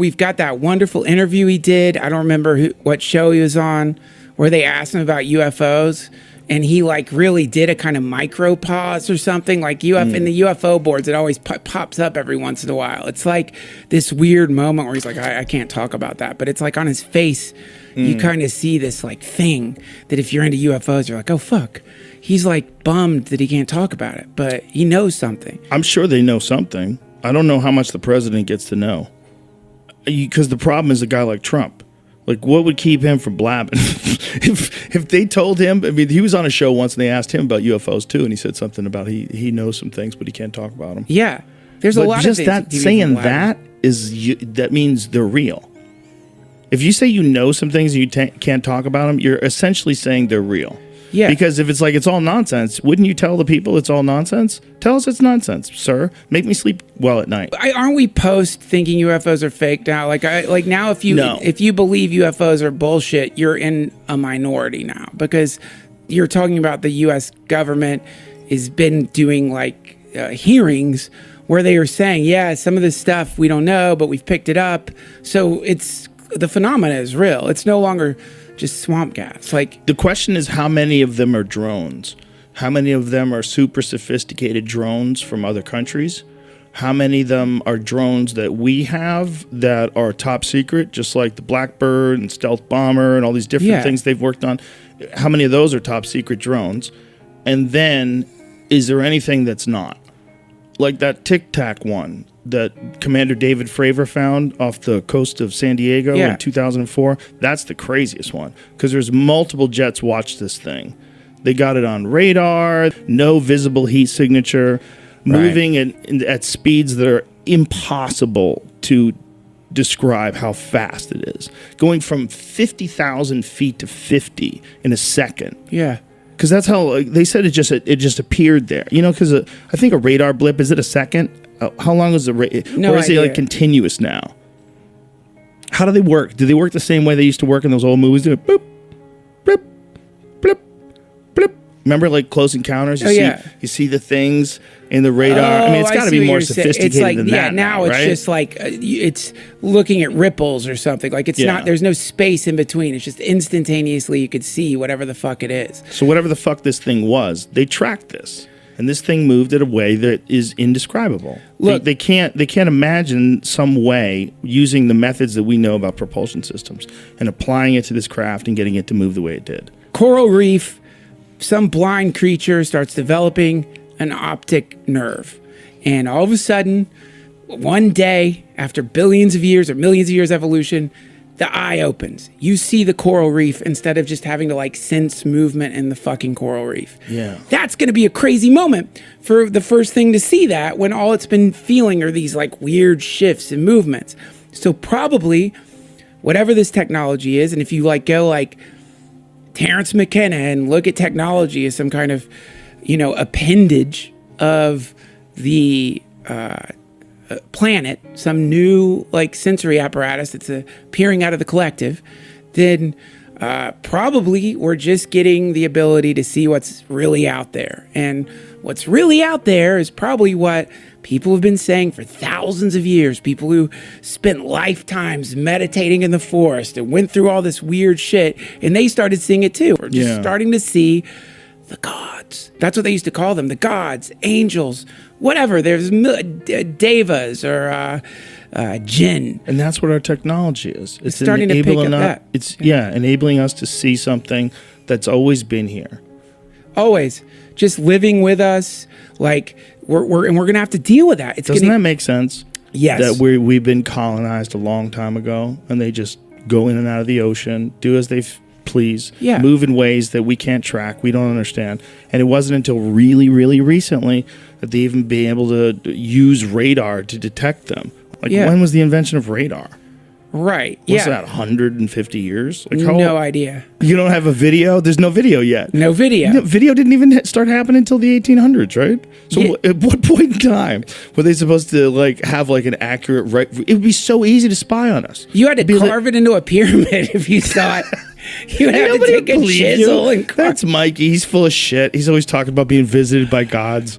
We've got that wonderful interview he did. I don't remember what show he was on, where they asked him about UFOs, and he like really did a kind of micro pause or something. Like in the UFO boards, it always pops up every once in a while. It's like this weird moment where he's like, I can't talk about that. But it's like on his face, you kind of see this like thing that if you're into UFOs, you're like, oh, fuck. He's like bummed that he can't talk about it, but he knows something. I'm sure they know something. I don't know how much the president gets to know. Because the problem is a guy like Trump. Like, what would keep him from blabbing? if they told him, I mean, he was on a show once and they asked him about UFOs too, and he said something about he knows some things, but he can't talk about them. Yeah, there's a lot of things. Just saying that that means they're real. If you say you know some things and you can't talk about them, you're essentially saying they're real. Yeah. Because if it's like it's all nonsense, wouldn't you tell the people it's all nonsense? Tell us it's nonsense, sir. Make me sleep well at night. Aren't we post thinking UFOs are fake now? Like now, if you believe UFOs are bullshit, you're in a minority now, because you're talking about the U.S. government has been doing like hearings where they are saying, yeah, some of this stuff we don't know, but we've picked it up. So the phenomena is real. It's no longer just swamp gas. Like, the question is, how many of them are drones? How many of them are super sophisticated drones from other countries? How many of them are drones that we have that are top secret, just like the Blackbird and Stealth Bomber and all these different things they've worked on? How many of those are top secret drones? And then, is there anything that's not? Like that Tic Tac one that Commander David Fravor found off the coast of San Diego in 2004. That's the craziest one, because there's multiple jets watched this thing. They got it on radar, no visible heat signature, moving at speeds that are impossible to describe how fast it is. Going from 50,000 feet to 50 in a second. Yeah. Because that's how they said it just appeared there. You know, because I think a radar blip, is it a second? How long is the No or is idea. it like continuous now? How do they work? Do they work the same way they used to work in those old movies? Do it boop, blip, blip, blip. Remember, like Close Encounters? You see the things in the radar. I mean, it's got to be more sophisticated than that. Yeah, now it's just like it's looking at ripples or something. Like it's not. There's no space in between. It's just instantaneously you could see whatever the fuck it is. So whatever the fuck this thing was, they tracked this. And this thing moved in a way that is indescribable. Look, they can't imagine some way using the methods that we know about propulsion systems and applying it to this craft and getting it to move the way it did. Coral reef, some blind creature starts developing an optic nerve. And all of a sudden, one day, after billions of years or millions of years evolution, the eye opens. You see the coral reef instead of just having to like sense movement in the fucking coral reef. Yeah. That's going to be a crazy moment for the first thing to see that, when all it's been feeling are these like weird shifts and movements. So probably whatever this technology is, and if you like go like Terrence McKenna and look at technology as some kind of, appendage of the planet, some new like sensory apparatus that's appearing out of the collective, then probably we're just getting the ability to see what's really out there. And what's really out there is probably what people have been saying for thousands of years. People who spent lifetimes meditating in the forest and went through all this weird shit, and they started seeing it too. We're just starting to see the gods. That's what they used to call them, the gods, angels, whatever. There's devas or jinn. And that's what our technology is. It's starting to pick up that. It's enabling us to see something that's always been here. Always. Just living with us. Like we're going to have to deal with that. Doesn't that make sense? Yes. That we've been colonized a long time ago, and they just go in and out of the ocean, do as they please, move in ways that we can't track, we don't understand. And it wasn't until really, really recently that they even be able to use radar to detect them. Like, when was the invention of radar? Right. What's that, 150 years? Like, no idea. You don't have a video? There's no video yet. No video. No, video didn't even start happening until the 1800s, right? So at what point in time were they supposed to like have like an accurate It would be so easy to spy on us. You had to carve it into a pyramid if you saw it. You would have to take a chisel and carve. That's Mikey. He's full of shit. He's always talking about being visited by gods.